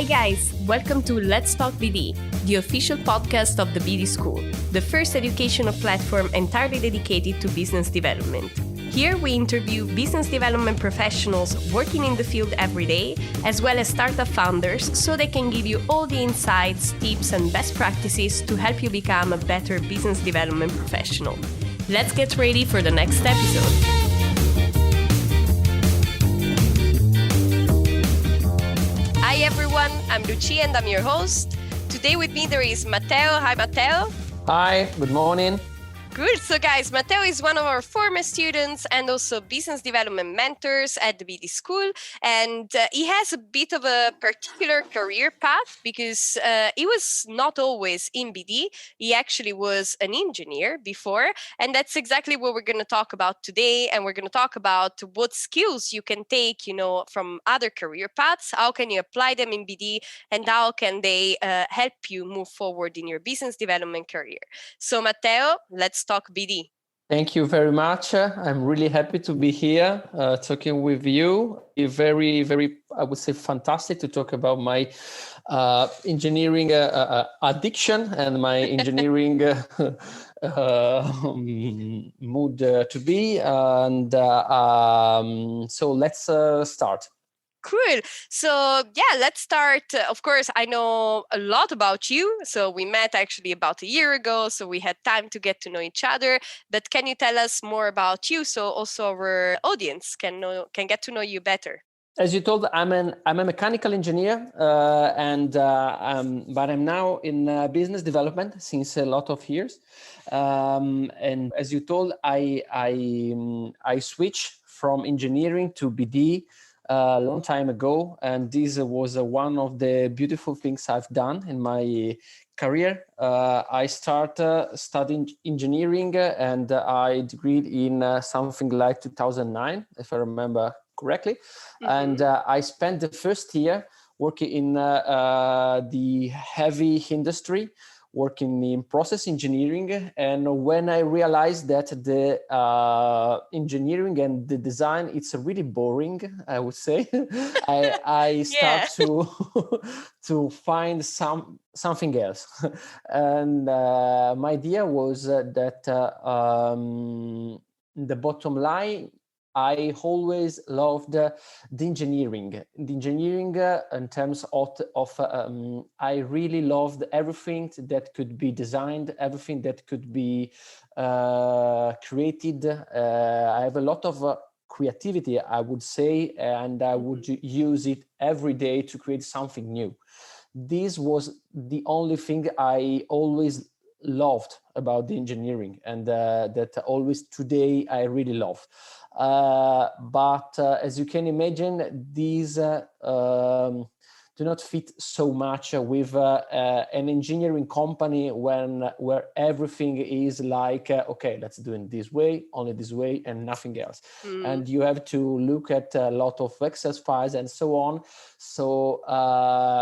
Hi guys, welcome to Let's Talk BD, the official podcast of the BD School, the first educational platform entirely dedicated to business development. Here we interview business development professionals working in the field every day, as well as startup founders, so they can give you all the insights, tips, and best practices to help you become a better business development professional. Let's get ready for the next episode. Hi everyone, I'm Lucia and I'm your host. Today with me there is Matteo. Hi Matteo. Hi, good morning. Good. So guys, Matteo is one of our former students and also business development mentors at the BD School. And he has a bit of a particular career path because he was not always in BD. He actually was an engineer before. And that's exactly what we're going to talk about today. And we're going to talk about what skills you can take, from other career paths. How can you apply them in BD and how can they help you move forward in your business development career? So Matteo, let's talk BD. Thank you very much. I'm really happy to be here talking with you. It's very, very, I would say, fantastic to talk about my engineering addiction and my engineering mood to be. And so let's start. Cool. So let's start. Of course, I know a lot about you. So we met actually about a year ago. So we had time to get to know each other. But can you tell us more about you so also our audience can get to know you better? As you told, I'm a mechanical engineer, but I'm now in business development since a lot of years. And as you told, I switched from engineering to BD a long time ago, and this was one of the beautiful things I've done in my career. I started studying engineering, and I degreed in something like 2009, if I remember correctly. Mm-hmm. And I spent the first year working in the heavy industry, working in process engineering. And when I realized that the engineering and the design, it's really boring, I would say, I start to find something else. And my idea was that the bottom line, I always loved the engineering. The engineering in terms of I really loved everything that could be designed, everything that could be created. I have a lot of creativity, I would say, and I would use it every day to create something new. This was the only thing I always loved about the engineering, and that always today I really love. But as you can imagine, these do not fit so much with an engineering company where everything is like, okay, let's do it this way, only this way, and nothing else. And you have to look at a lot of Excel files and so on. So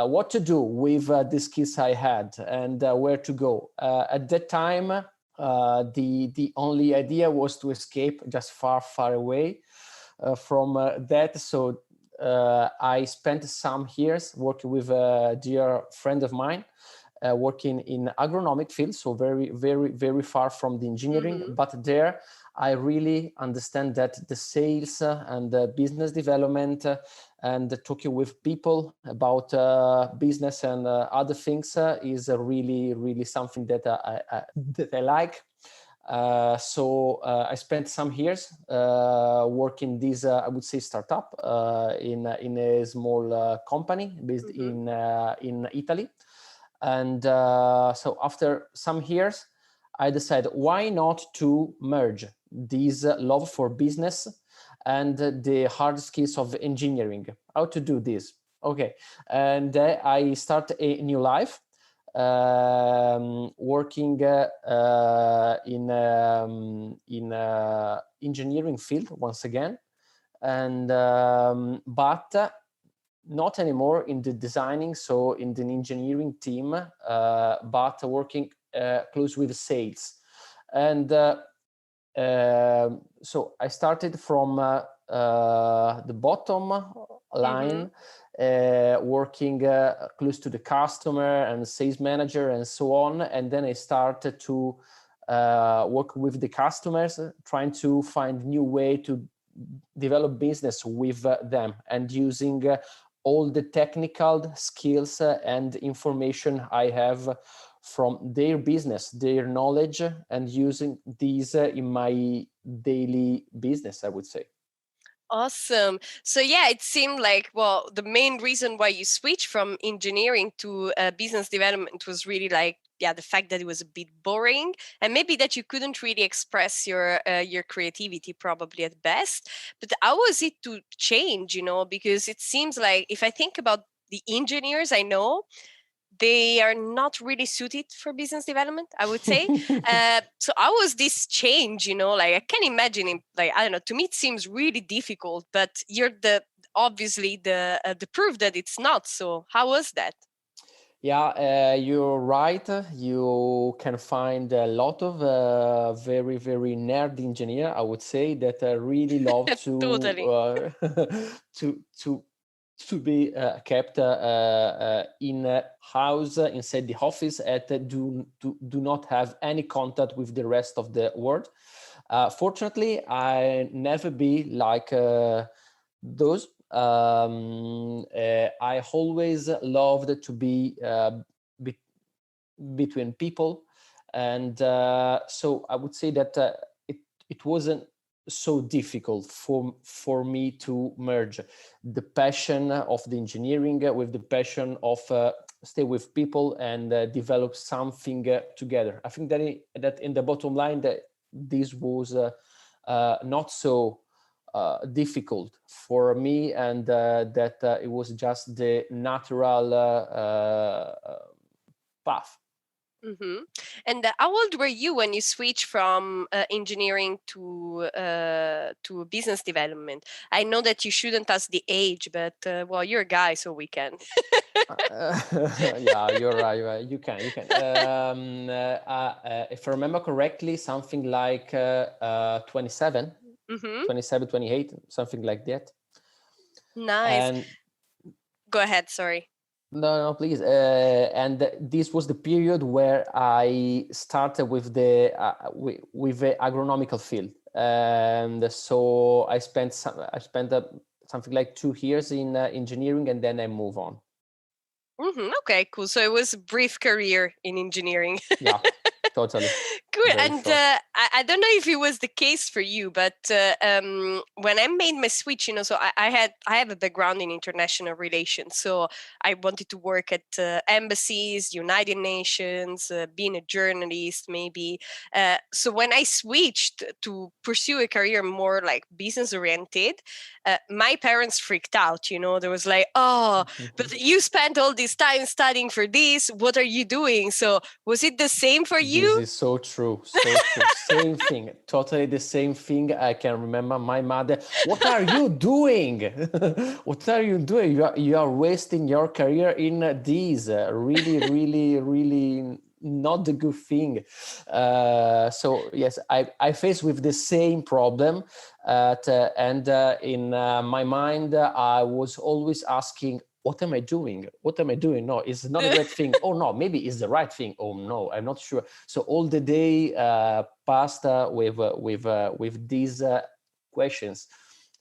what to do with the skills I had and where to go? At that time, the only idea was to escape just far away from that. So I spent some years working with a dear friend of mine, working in agronomic field, so very, very, very far from the engineering. Mm-hmm. But there, I really understand that the sales and the business development and talking with people about business and other things is really, really something that I like. So I spent some years working this, I would say, startup in a small company based in Italy. And so after some years, I decided why not to merge this love for business and the hard skills of engineering. How to do this? Okay, and I start a new life. Working in engineering field once again, and but not anymore in the designing, so in the engineering team, but working close with sales. And so I started from the bottom Mm-hmm. line, working close to the customer and sales manager and so on. And then I started to work with the customers, trying to find new way to develop business with them, and using all the technical skills and information I have from their business, their knowledge, and using these in my daily business, I would say. Awesome. So yeah, it seemed like, well, the main reason why you switched from engineering to business development was really like, yeah, the fact that it was a bit boring, and maybe that you couldn't really express your creativity probably at best. But how was it to change? Because it seems like, if I think about the engineers I know, they are not really suited for business development, I would say. So how was this change? Like, I can imagine it, like, I don't know, to me it seems really difficult, but you're obviously the proof that it's not. So how was that? Yeah, you're right. You can find a lot of very, very nerd engineer, I would say, that really love to Totally. to to be kept in a house inside the office, and do not have any contact with the rest of the world. Fortunately, I never be like those. I always loved to be, be between people, and so I would say that it wasn't so difficult for me to merge the passion of the engineering with the passion of stay with people and develop something together. I think that that in the bottom line, that this was not so difficult for me, and that it was just the natural path. Mm-hmm. And how old were you when you switched from engineering to business development? I know that you shouldn't ask the age, but well, you're a guy, so we can. Yeah, you're right. You're right. You can. If I remember correctly, something like 27, Mm-hmm. 27, 28, something like that. Nice. And Go ahead. Sorry. no, please. And this was the period where I started with with the agronomical field, and so I spent something like 2 years in engineering, and then I move on. Mm-hmm. Okay, cool. So it was a brief career in engineering. Yeah, totally. Good. Very And short. I don't know if it was the case for you, but when I made my switch, so I have a background in international relations. So I wanted to work at embassies, United Nations, being a journalist, maybe. So when I switched to pursue a career more like business oriented, my parents freaked out. There was like, oh, but you spent all this time studying for this. What are you doing? So was it the same for This you? is so true, so true. Same thing, totally the same thing. I can remember my mother. What are you doing? What are you doing? You are wasting your career in this. Really, really, really not the good thing. So yes, I face with the same problem, and in my mind, I was always asking, what am I doing? What am I doing? No, it's not a great thing. Oh no, maybe it's the right thing. Oh no, I'm not sure. So all the day passed with these questions.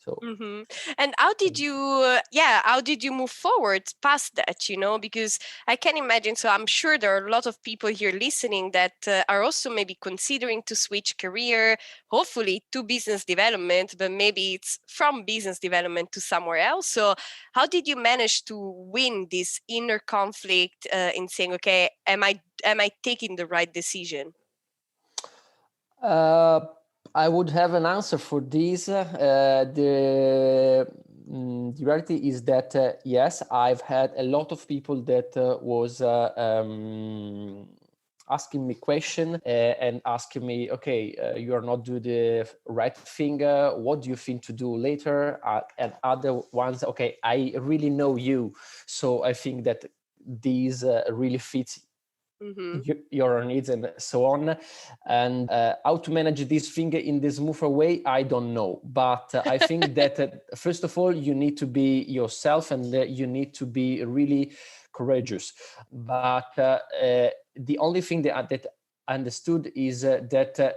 So Mm-hmm. And how did you, how did you move forward past that? Because I can imagine. So I'm sure there are a lot of people here listening that are also maybe considering to switch career, hopefully to business development, but maybe it's from business development to somewhere else. So how did you manage to win this inner conflict in saying, okay, am I taking the right decision? Uh, I would have an answer for this. The reality is that yes, I've had a lot of people that was asking me question and asking me, okay, you are not doing the right thing. What do you think to do later? And other ones, okay, I really know you, so I think that these really fits your needs and so on. And how to manage this thing in this smoother way, I don't know. But I think that first of all, you need to be yourself, and you need to be really courageous. But the only thing that I understood is that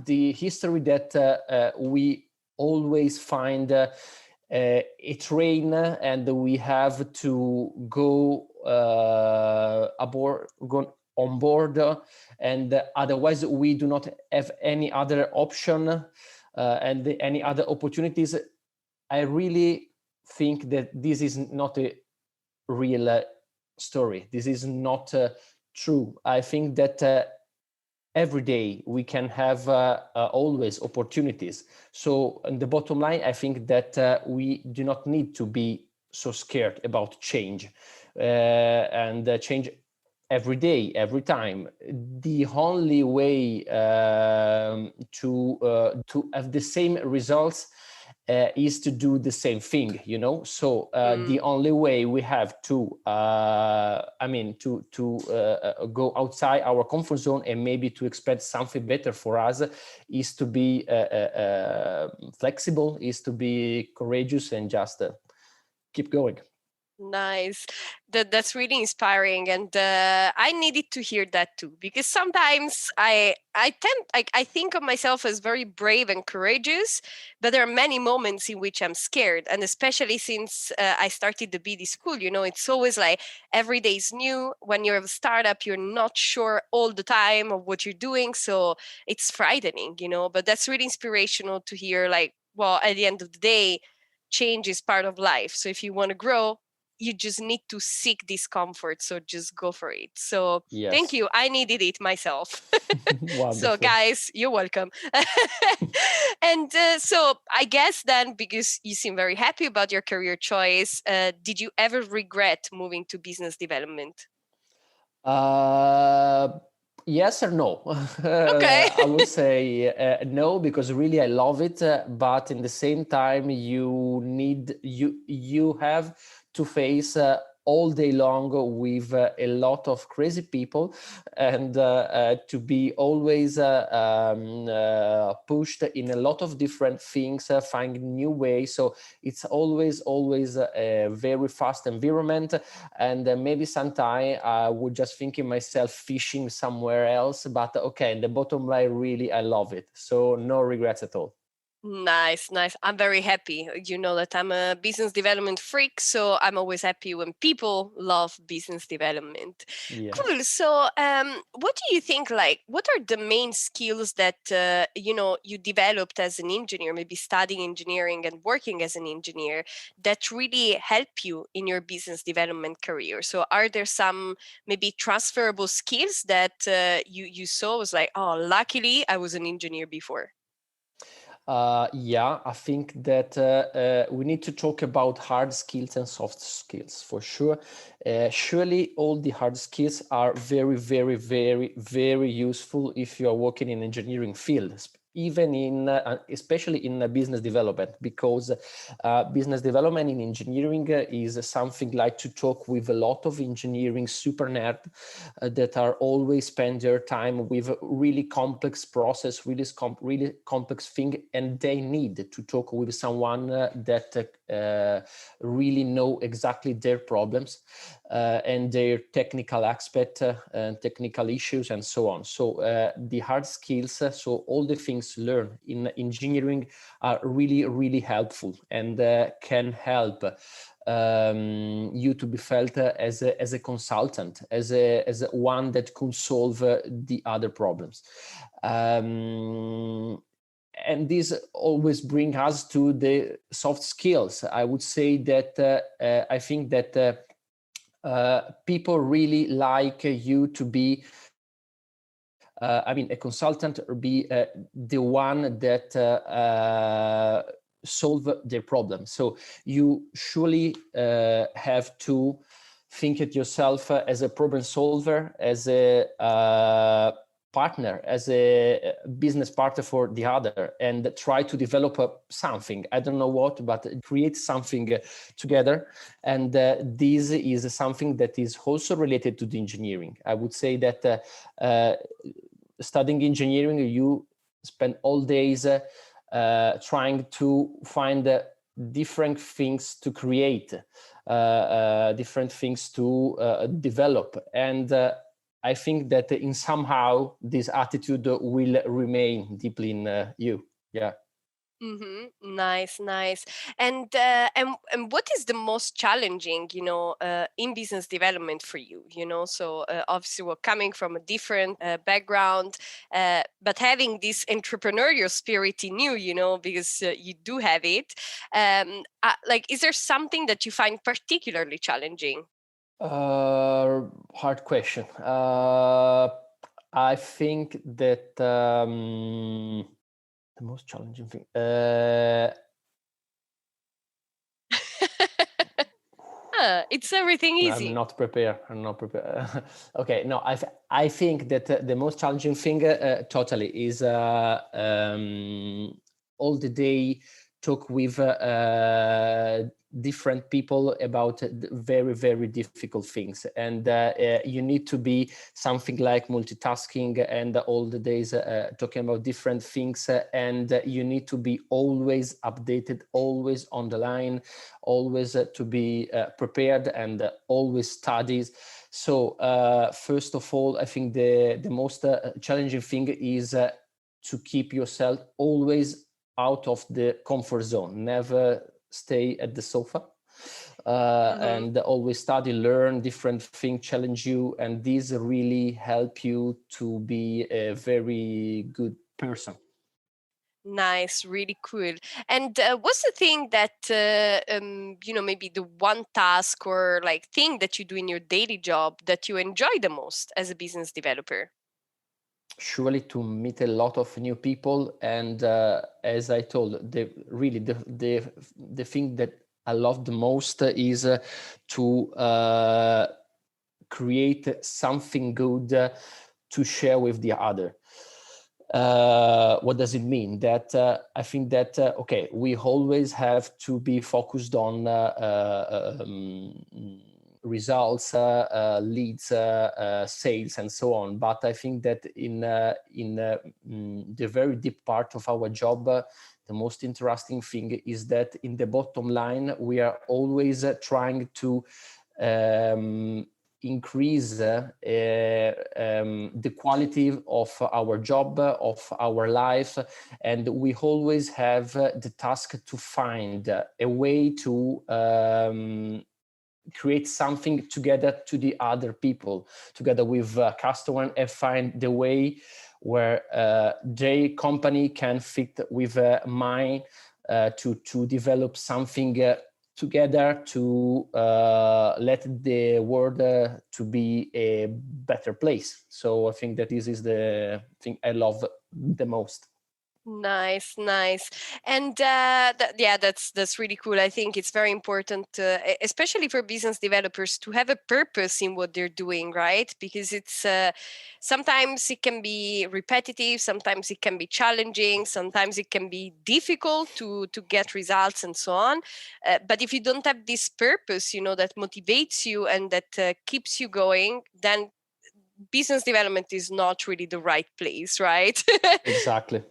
the history that we always find a train, and we have to go on board, and otherwise we do not have any other option and any other opportunities. I really think that this is not a real story. This is not true. I think that every day we can have always opportunities. So in the bottom line, I think that we do not need to be so scared about change and change every day, every time. The only way to have the same results is to do the same thing, so the only way we have to go outside our comfort zone and maybe to expect something better for us is to be flexible, is to be courageous, and just keep going. Nice. That's really inspiring, and I needed to hear that too, because sometimes I think of myself as very brave and courageous, but there are many moments in which I'm scared, and especially since I started the BD school, it's always like every day is new. When you're a startup, you're not sure all the time of what you're doing, so it's frightening, but that's really inspirational to hear, like, well, at the end of the day, change is part of life. So if you want to grow, you just need to seek discomfort, so just go for it. So Yes. Thank you, I needed it myself. So guys, you're welcome. And so I guess then, because you seem very happy about your career choice, did you ever regret moving to business development? Yes or no? Okay. I would say no, because really I love it, but in the same time you have to face all day long with a lot of crazy people, and to be always pushed in a lot of different things, finding new ways. So it's always a very fast environment, and maybe sometime I would just think in myself fishing somewhere else. But okay, the bottom line, really, I love it. So no regrets at all. Nice. I'm very happy. You know that I'm a business development freak, so I'm always happy when people love business development. Yes. Cool. So, what do you think? Like, what are the main skills that you developed as an engineer, maybe studying engineering and working as an engineer, that really help you in your business development career? So, are there some maybe transferable skills that you saw was like, oh, luckily I was an engineer before? Yeah, I think that we need to talk about hard skills and soft skills for sure. Surely all the hard skills are very, very, very, very useful if you are working in engineering field, even especially in business development, because business development in engineering is something like to talk with a lot of engineering super nerd that are always spend their time with really complex process, really complex thing, and they need to talk with someone that really know exactly their problems and their technical aspect and technical issues and so on. So the hard skills, so all the things learned in engineering are really, really helpful, and can help you to be felt as a consultant, as one that could solve the other problems. And this always brings us to the soft skills. I would say that I think that people really like you to be a consultant, or be the one that solve their problem. So you surely have to think at yourself as a problem solver, as a partner, as a business partner for the other, and try to develop something. I don't know what, but create something together. And this is something that is also related to the engineering. I would say that studying engineering, you spend all days trying to find different things to create, different things to develop. And I think that in somehow this attitude will remain deeply in you. Yeah. Mm-hmm. Nice, nice. And what is the most challenging, in business development for you? So obviously we're coming from a different background, but having this entrepreneurial spirit in you, because you do have it. Like, is there something that you find particularly challenging? Hard question. I think that the most challenging thing. It's everything easy. I'm not prepared. Okay, no, I think that the most challenging thing totally is all the day talk with different people about very, very difficult things. And you need to be something like multitasking and all the days talking about different things. And you need to be always updated, always on the line, always to be prepared, and always studies. So first of all, I think the most challenging thing is to keep yourself always out of the comfort zone. Never stay at the sofa, and always study, learn different things, challenge you, and these really help you to be a very good person. Nice, really cool. And what's the thing that maybe the one task or like thing that you do in your daily job that you enjoy the most as a business developer? Surely to meet a lot of new people, and as I told, the thing that I love the most is to create something good to share with the other. What does it mean? That I think that okay, we always have to be focused on results, leads, sales, and so on. But I think that in the very deep part of our job, the most interesting thing is that in the bottom line, we are always trying to increase the quality of our job, of our life, and we always have the task to find a way to create something together to the other people, together with customer, and find the way where their company can fit with mine, to develop something together to let the world to be a better place. So I think that this is the thing I love the most. Nice, nice. And yeah, that's really cool. I think it's very important, especially for business developers, to have a purpose in what they're doing, right? Because it's sometimes it can be repetitive, sometimes it can be challenging, sometimes it can be difficult to get results and so on. But if you don't have this purpose, that motivates you and that keeps you going, then business development is not really the right place, right? Exactly.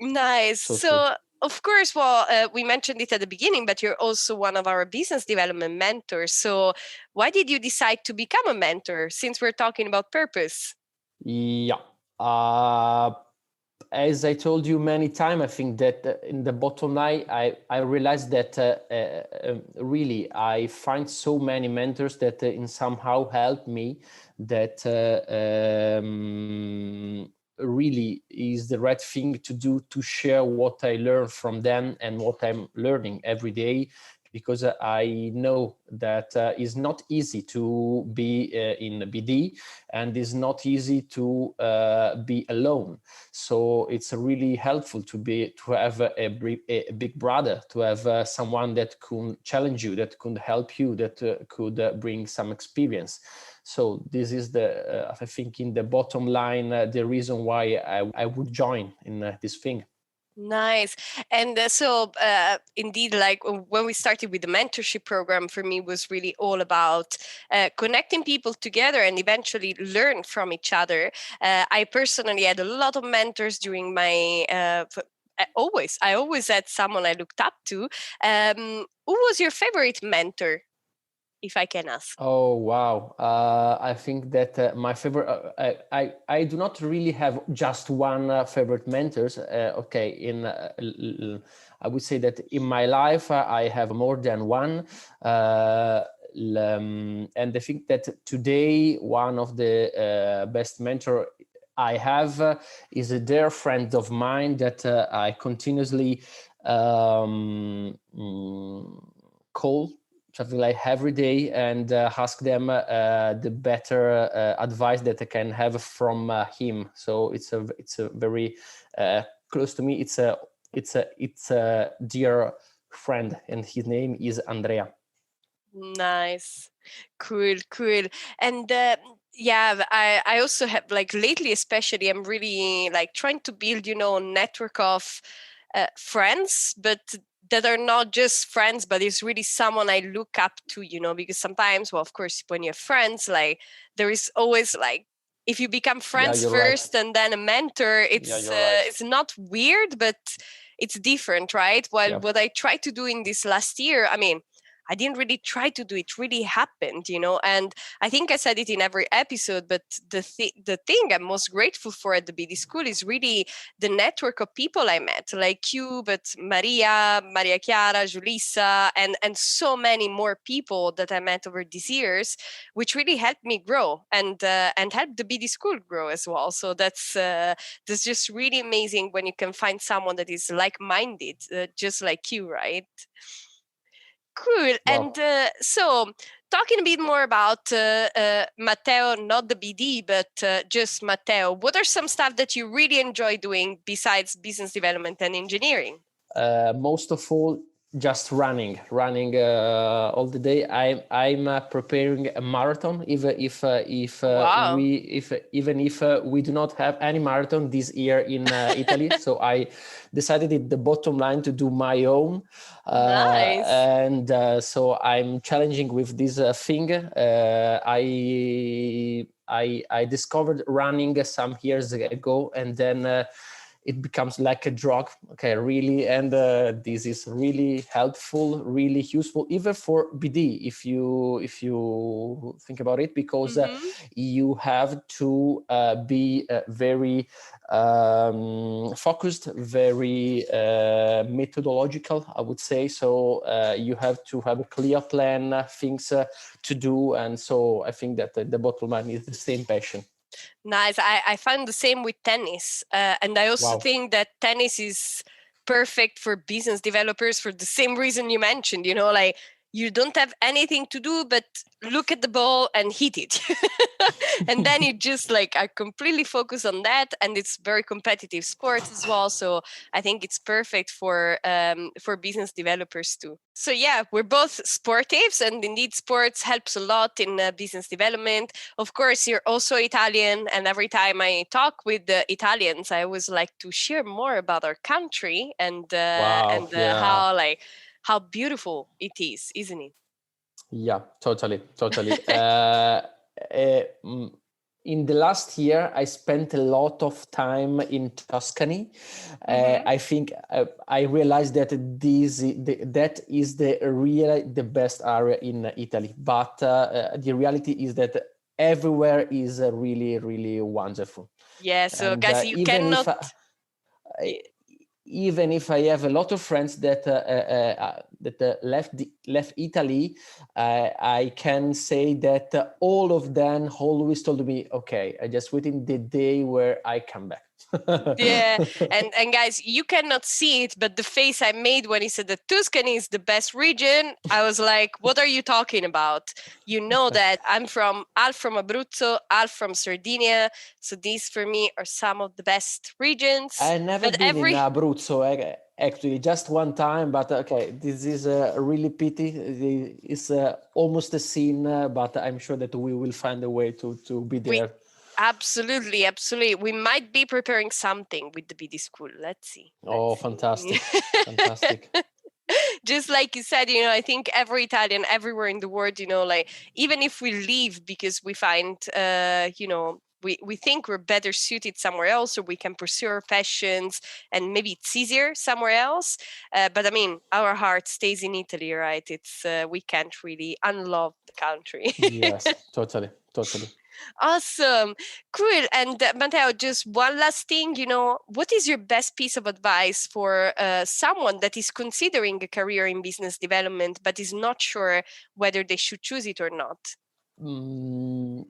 Nice. So true. So, of course, well, we mentioned it at the beginning, but you're also one of our business development mentors. So, why did you decide to become a mentor since we're talking about purpose? Yeah. As I told you many times, I think that in the bottom line, I realized that really I find so many mentors that in somehow help me, that really is the right thing to do, to share what I learn from them and what I'm learning every day, because I know that it's not easy to be in BD, and it's not easy to be alone. So it's really helpful to have a big brother, to have someone that could challenge you, that could help you, that could bring some experience. So this is I think in the bottom line, the reason why I would join in this thing. Nice. And so indeed, like when we started with the mentorship program, for me was really all about connecting people together and eventually learn from each other. I personally had a lot of mentors during my I always had someone I looked up to. Who was your favorite mentor, if I can ask? Oh wow! I think that my favorite. I do not really have just one favorite mentors. Okay, I would say that in my life I have more than one. And I think that today one of the best mentor I have is a dear friend of mine that I continuously call, something like every day, and ask them the better advice that I can have from him. So it's a very close to me. It's a dear friend, and his name is Andrea. Nice. Cool. And yeah, I also have, like, lately especially, I'm really like trying to build, a network of friends, but that are not just friends, but it's really someone I look up to, because sometimes, well, of course, when you have friends, like, there is always, like, if you become friends you're right. first and then a mentor, it's you're right. it's not weird, but it's different, right? Well, what I tried to do in this last year, I mean, I didn't really try to do it, really happened, and I think I said it in every episode, but the thing I'm most grateful for at the BD school is really the network of people I met, like you, but Maria Chiara, Julissa, and so many more people that I met over these years, which really helped me grow and helped the BD school grow as well. So that's just really amazing when you can find someone that is like-minded, just like you, right? Cool. Wow. And so, talking a bit more about Matteo, not the BD, but just Matteo, what are some stuff that you really enjoy doing besides business development and engineering? Most of all, just running all the day. I'm preparing a marathon, even if Wow. we do not have any marathon this year in Italy. So I decided at the bottom line to do my own. Nice. And so I'm challenging with this thing. I discovered running some years ago, and then it becomes like a drug. Okay, really. And this is really helpful, really useful, even for BD, if you think about it, because you have to be very focused, very methodological, I would say. So you have to have a clear plan, things to do. And so I think that the bottom line is the same passion. Nice. I found the same with tennis. And I also think that tennis is perfect for business developers for the same reason you mentioned, like, you don't have anything to do but look at the ball and hit it. And then you just, like, are completely focused on that, and it's very competitive sport as well. So I think it's perfect for business developers too. So yeah, we're both sportives, and indeed sports helps a lot in business development. Of course, you're also Italian, and every time I talk with the Italians, I always like to share more about our country and how beautiful it is, isn't it? Yeah, totally. In the last year, I spent a lot of time in Tuscany. I think I realized that that is the best area in Italy. But the reality is that everywhere is really, really wonderful. Yeah, so And guys, you cannot. Even if I have a lot of friends that left Italy, I can say that all of them always told me, "Okay, I just waiting the day where I come back." Yeah, and guys, you cannot see it, but the face I made when he said that Tuscany is the best region, I was like, what are you talking about? You know that I'm half from Abruzzo, half from Sardinia, so these for me are some of the best regions. I never But been in Abruzzo, actually, just one time, but okay, this is a really pity. It's almost a sin, but I'm sure that we will find a way to be there. Absolutely. We might be preparing something with the BD school. Let's see. Fantastic. Fantastic. Just like you said, I think every Italian everywhere in the world, like even if we leave because we find, we think we're better suited somewhere else, or we can pursue our passions and maybe it's easier somewhere else. But I mean, our heart stays in Italy, right? It's we can't really unlove the country. Yes, totally. Awesome. Cool. And Matteo, just one last thing, what is your best piece of advice for someone that is considering a career in business development, but is not sure whether they should choose it or not?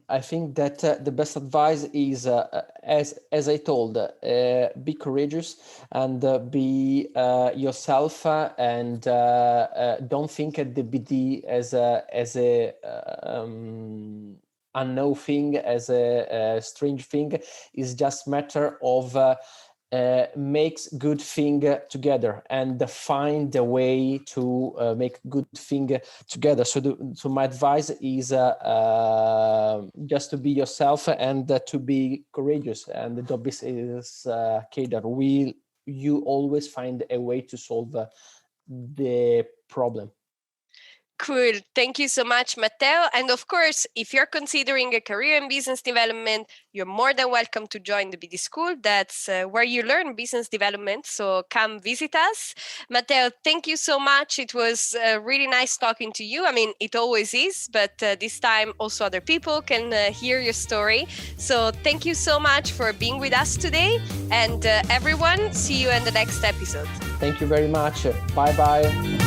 I think that the best advice is, as I told, be courageous and be yourself, and don't think at the BD as a unknown thing, as a strange thing. It's just matter of makes good thing together and find a way to make good thing together. So my advice is just to be yourself and to be courageous, and the job is cater. You always find a way to solve the problem. Cool. Thank you so much, Matteo. And of course, if you're considering a career in business development, you're more than welcome to join the BD School. That's where you learn business development. So come visit us. Matteo, thank you so much. It was really nice talking to you. I mean, it always is, but this time also other people can hear your story. So thank you so much for being with us today. And everyone, see you in the next episode. Thank you very much. Bye-bye.